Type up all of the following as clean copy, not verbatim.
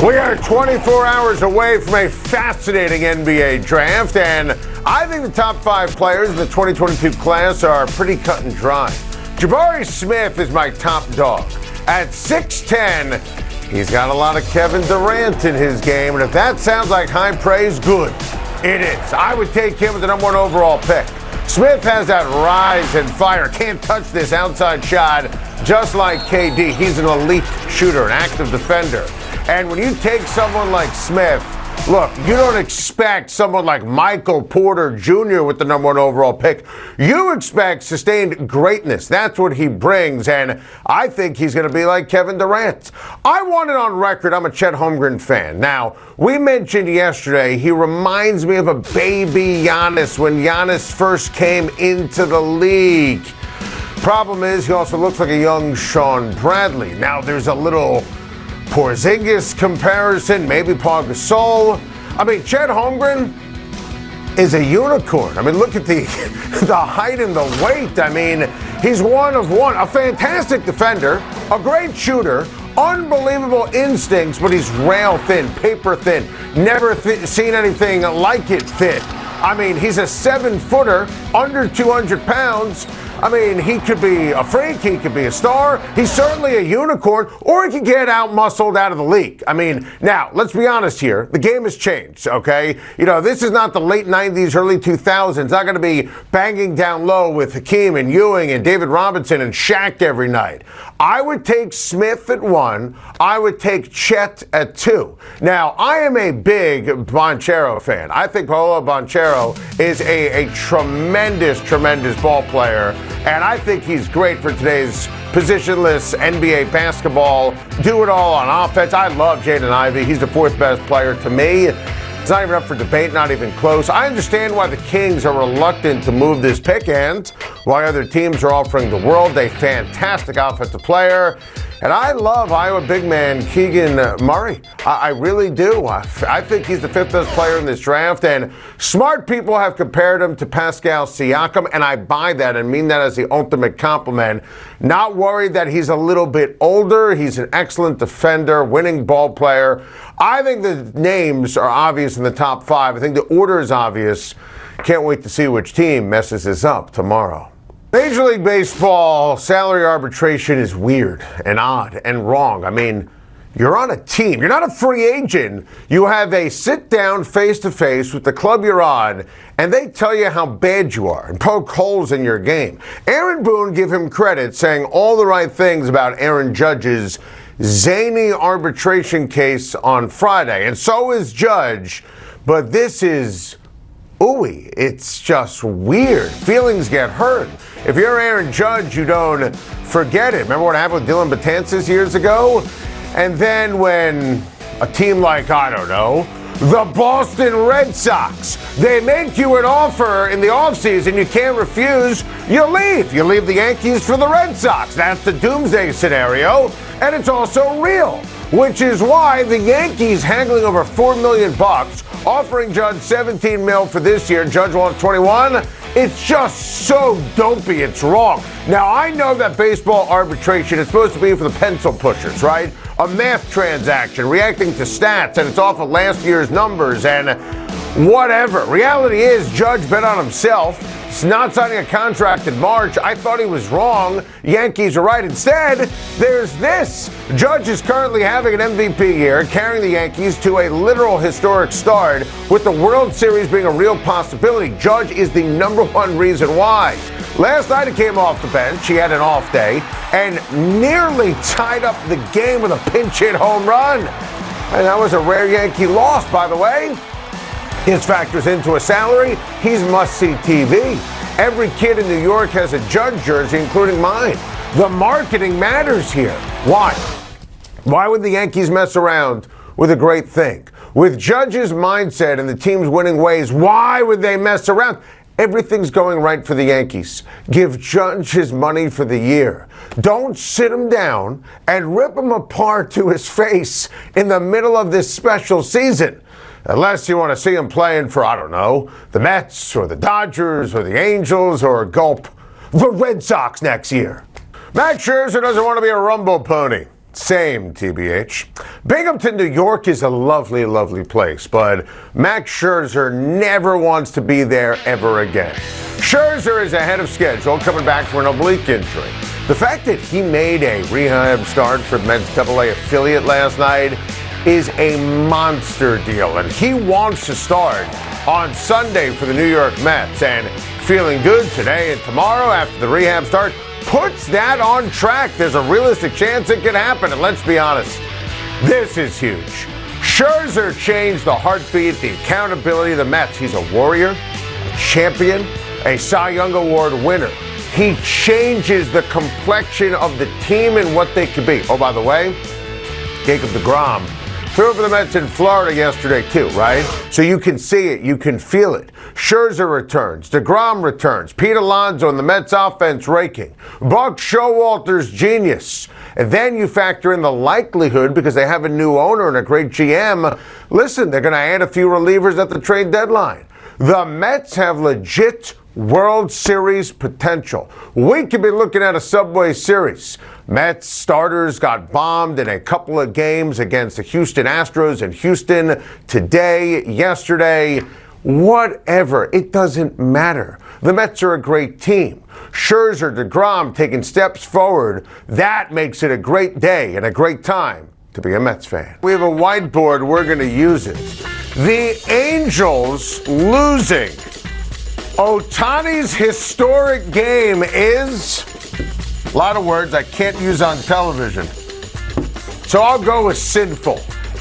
We are 24 hours away from a fascinating NBA draft, and I think the top 5 players in the 2022 class are pretty cut and dry. Jabari Smith is my top dog. At 6'10", he's got a lot of Kevin Durant in his game, and if that sounds like high praise, good. It is. I would take him as the number 1 overall pick. Smith has that rise and fire, can't touch this outside shot, just like KD. He's an elite shooter, an active defender. And when you take someone like Smith, look, you don't expect someone like Michael Porter Jr. with the number 1 overall pick. You expect sustained greatness. That's what he brings, and I think he's going to be like Kevin Durant. I want it on record, I'm a Chet Holmgren fan. Now, we mentioned yesterday, he reminds me of a baby Giannis when Giannis first came into the league. Problem is, he also looks like a young Sean Bradley. Now, there's a little Porzingis comparison, maybe Paul Gasol. I mean, Chet Holmgren is a unicorn. I mean, look at the height and the weight. I mean, he's one of one. A fantastic defender, a great shooter, unbelievable instincts, but he's rail thin, paper thin. Never seen anything like it thin. I mean, he's a 7-footer, under 200 pounds. I mean, he could be a freak, he could be a star, he's certainly a unicorn, or he could get out-muscled out of the league. I mean, now, let's be honest here, the game has changed, okay? You know, this is not the late 90s, early 2000s, not going to be banging down low with Hakeem and Ewing and David Robinson and Shaq every night. I would take Smith at 1, I would take Chet at 2. Now, I am a big Banchero fan. I think Paolo Banchero is a tremendous, tremendous ball player. And I think he's great for today's positionless NBA basketball. Do it all on offense. I love Jaden Ivey. He's the 4th best player to me. It's not even up for debate, not even close. I understand why the Kings are reluctant to move this pick and why other teams are offering the world a fantastic offensive player. And I love Iowa big man Keegan Murray. I really do. I think he's the 5th best player in this draft. And smart people have compared him to Pascal Siakam. And I buy that and mean that as the ultimate compliment. Not worried that he's a little bit older. He's an excellent defender, winning ball player. I think the names are obvious in the top 5. I think the order is obvious. Can't wait to see which team messes this up tomorrow. Major League Baseball salary arbitration is weird and odd and wrong. I mean, you're on a team. You're not a free agent. You have a sit-down face-to-face with the club you're on, and they tell you how bad you are and poke holes in your game. Aaron Boone give him credit, saying all the right things about Aaron Judge's zany arbitration case on Friday, and so is Judge, but this is ooey. It's just weird. Feelings get hurt. If you're Aaron Judge, you don't forget it. Remember what happened with Dylan Betances years ago? And then when a team like, I don't know, the Boston Red Sox, they make you an offer in the offseason you can't refuse, you leave. You leave the Yankees for the Red Sox. That's the doomsday scenario, and it's also real, which is why the Yankees haggling over $4 million, offering Judge $17 million for this year. Judge wants 21. It's just so dopey. It's wrong. Now, I know that baseball arbitration is supposed to be for the pencil pushers, right? A math transaction, reacting to stats, and it's off of last year's numbers and whatever. Reality is, Judge bet on himself. He's not signing a contract in March. I thought he was wrong. Yankees are right. Instead, there's this. Judge is currently having an MVP year, carrying the Yankees to a literal historic start, with the World Series being a real possibility. Judge is the number 1 reason why. Last night he came off the bench. He had an off day and nearly tied up the game with a pinch hit home run. And that was a rare Yankee loss, by the way. His factors into a salary. He's must-see TV. Every kid in New York has a Judge jersey, including mine. The marketing matters here. Why? Why would the Yankees mess around with a great thing? With Judge's mindset and the team's winning ways, why would they mess around? Everything's going right for the Yankees. Give Judge his money for the year. Don't sit him down and rip him apart to his face in the middle of this special season. Unless you want to see him playing for, I don't know, the Mets or the Dodgers or the Angels or gulp, the Red Sox next year. Max Scherzer doesn't want to be a rumble pony. Same, TBH. Binghamton, New York is a lovely, lovely place, but Max Scherzer never wants to be there ever again. Scherzer is ahead of schedule, coming back from an oblique injury. The fact that he made a rehab start for the Mets AA affiliate last night is a monster deal, and he wants to start on Sunday for the New York Mets, and feeling good today and tomorrow after the rehab start puts that on track. There's a realistic chance it could happen, and let's be honest, this is huge. Scherzer changed the heartbeat, the accountability of the Mets. He's a warrior, a champion, a Cy Young Award winner. He changes the complexion of the team and what they could be. Oh, by the way, Jacob deGrom threw for the Mets in Florida yesterday too, right? So you can see it, you can feel it. Scherzer returns, deGrom returns, Pete Alonso in the Mets offense raking, Buck Showalter's genius. And then you factor in the likelihood, because they have a new owner and a great GM, listen, they're going to add a few relievers at the trade deadline. The Mets have legit World Series potential. We could be looking at a Subway Series. Mets starters got bombed in a couple of games against the Houston Astros in Houston today, yesterday, whatever. It doesn't matter. The Mets are a great team. Scherzer, deGrom taking steps forward. That makes it a great day and a great time to be a Mets fan. We have a whiteboard. We're going to use it. The Angels losing. Ohtani's historic game is, a lot of words I can't use on television, so I'll go with sinful.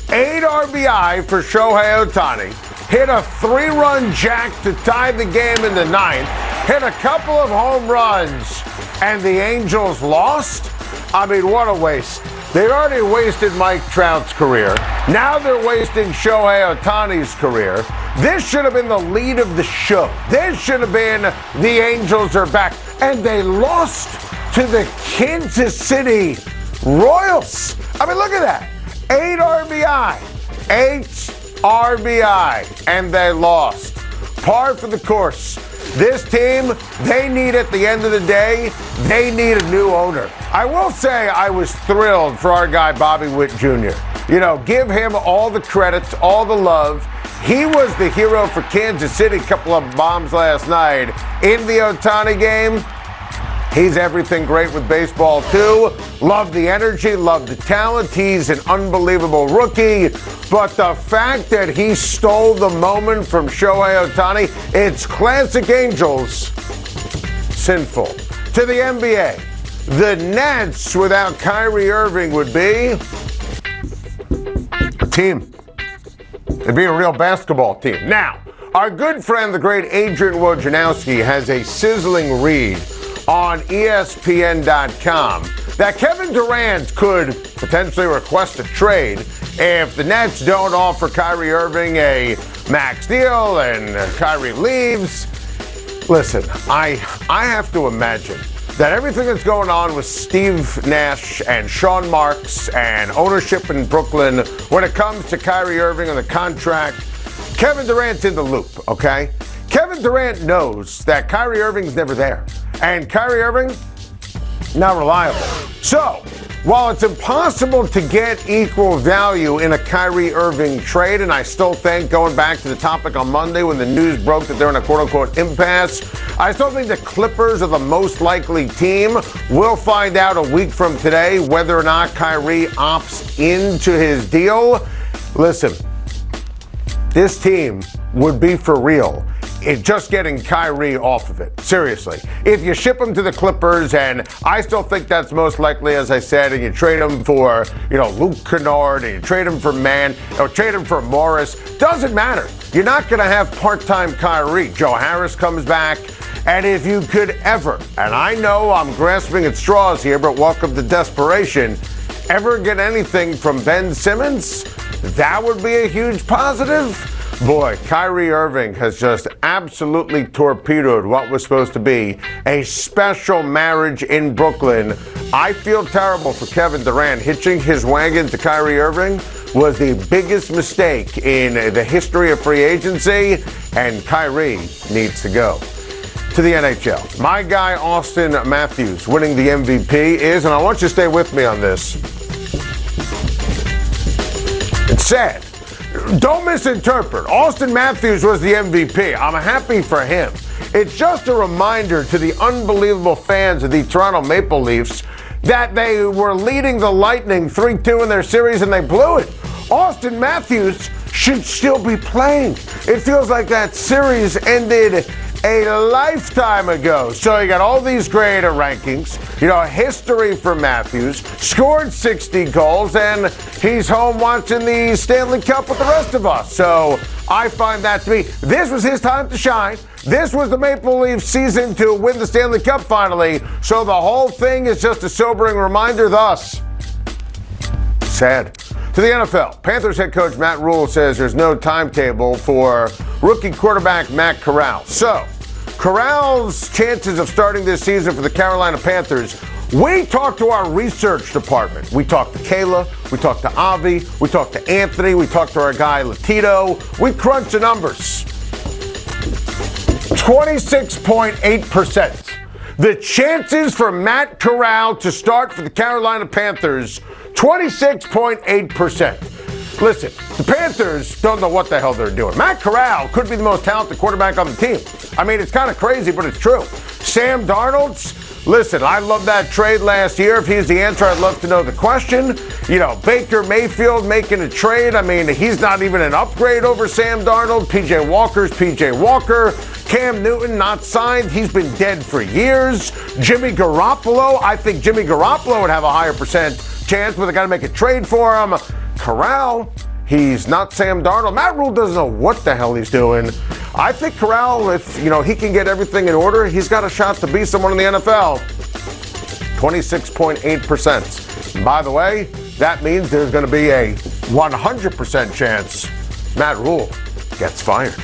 8 RBI for Shohei Ohtani, hit a 3-run jack to tie the game in the 9th, hit a couple of home runs, and the Angels lost? I mean, what a waste. They already wasted Mike Trout's career. Now they're wasting Shohei Ohtani's career. This should have been the lead of the show. This should have been the Angels are back. And they lost to the Kansas City Royals. I mean, look at that. 8 RBI. 8 RBI. And they lost. Par for the course. This team, they need at the end of the day, they need a new owner. I will say I was thrilled for our guy Bobby Witt Jr. You know, give him all the credit, all the love. He was the hero for Kansas City, a couple of bombs last night. In the Ohtani game, he's everything great with baseball too. Love the energy, love the talent. He's an unbelievable rookie. But the fact that he stole the moment from Shohei Ohtani, it's classic Angels. Sinful. To the NBA, the Nets without Kyrie Irving would be a team. It'd be a real basketball team. Now, our good friend, the great Adrian Wojnarowski, has a sizzling read on ESPN.com that Kevin Durant could potentially request a trade if the Nets don't offer Kyrie Irving a max deal and Kyrie leaves. Listen, I have to imagine that everything that's going on with Steve Nash and Sean Marks and ownership in Brooklyn when it comes to Kyrie Irving and the contract, Kevin Durant's in the loop, okay? Kevin Durant knows that Kyrie Irving's never there. And Kyrie Irving, not reliable. So, while it's impossible to get equal value in a Kyrie Irving trade, and I still think, going back to the topic on Monday when the news broke that they're in a quote-unquote impasse, I still think the Clippers are the most likely team. We'll find out a week from today whether or not Kyrie opts into his deal. Listen, this team would be for real. It's just getting Kyrie off of it. Seriously. If you ship him to the Clippers, and I still think that's most likely, as I said, and you trade him for, Luke Kennard, and you trade him for Mann, or trade him for Morris, doesn't matter. You're not going to have part-time Kyrie. Joe Harris comes back, and if you could ever, and I know I'm grasping at straws here, but welcome to desperation, ever get anything from Ben Simmons, that would be a huge positive. Boy, Kyrie Irving has just absolutely torpedoed what was supposed to be a special marriage in Brooklyn. I feel terrible for Kevin Durant. Hitching his wagon to Kyrie Irving was the biggest mistake in the history of free agency, and Kyrie needs to go. To the NHL. My guy, Austin Matthews, winning the MVP is, and I want you to stay with me on this, sad. Don't misinterpret. Austin Matthews was the MVP. I'm happy for him. It's just a reminder to the unbelievable fans of the Toronto Maple Leafs that they were leading the Lightning 3-2 in their series and they blew it. Austin Matthews should still be playing. It feels like that series ended a lifetime ago. So you got all these great rankings, history for Matthews, scored 60 goals, and he's home watching the Stanley Cup with the rest of us. So I find that to be, this was his time to shine. This was the Maple Leafs season to win the Stanley Cup finally. So the whole thing is just a sobering reminder, thus, sad. To the NFL, Panthers head coach Matt Rule says there's no timetable for rookie quarterback Matt Corral. So, Corral's chances of starting this season for the Carolina Panthers, we talked to our research department. We talked to Kayla, we talked to Avi, we talked to Anthony, we talked to our guy Latito. We crunched the numbers. 26.8%. The chances for Matt Corral to start for the Carolina Panthers, 26.8%. Listen, the Panthers don't know what the hell they're doing. Matt Corral could be the most talented quarterback on the team. I mean, it's kind of crazy, but it's true. Sam Darnold, listen, I love that trade last year. If he's the answer, I'd love to know the question. Baker Mayfield making a trade. I mean, he's not even an upgrade over Sam Darnold. PJ Walker's PJ Walker. Cam Newton not signed. He's been dead for years. Jimmy Garoppolo, I think Jimmy Garoppolo would have a higher percent chance, but they got to make a trade for him. Corral, he's not Sam Darnold. Matt Rule doesn't know what the hell he's doing. I think Corral, if he can get everything in order, he's got a shot to be someone in the NFL. 26.8%. By the way, that means there's going to be a 100% chance Matt Rule gets fired.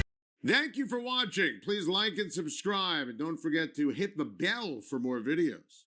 Thank you for watching. Please like and subscribe, and don't forget to hit the bell for more videos.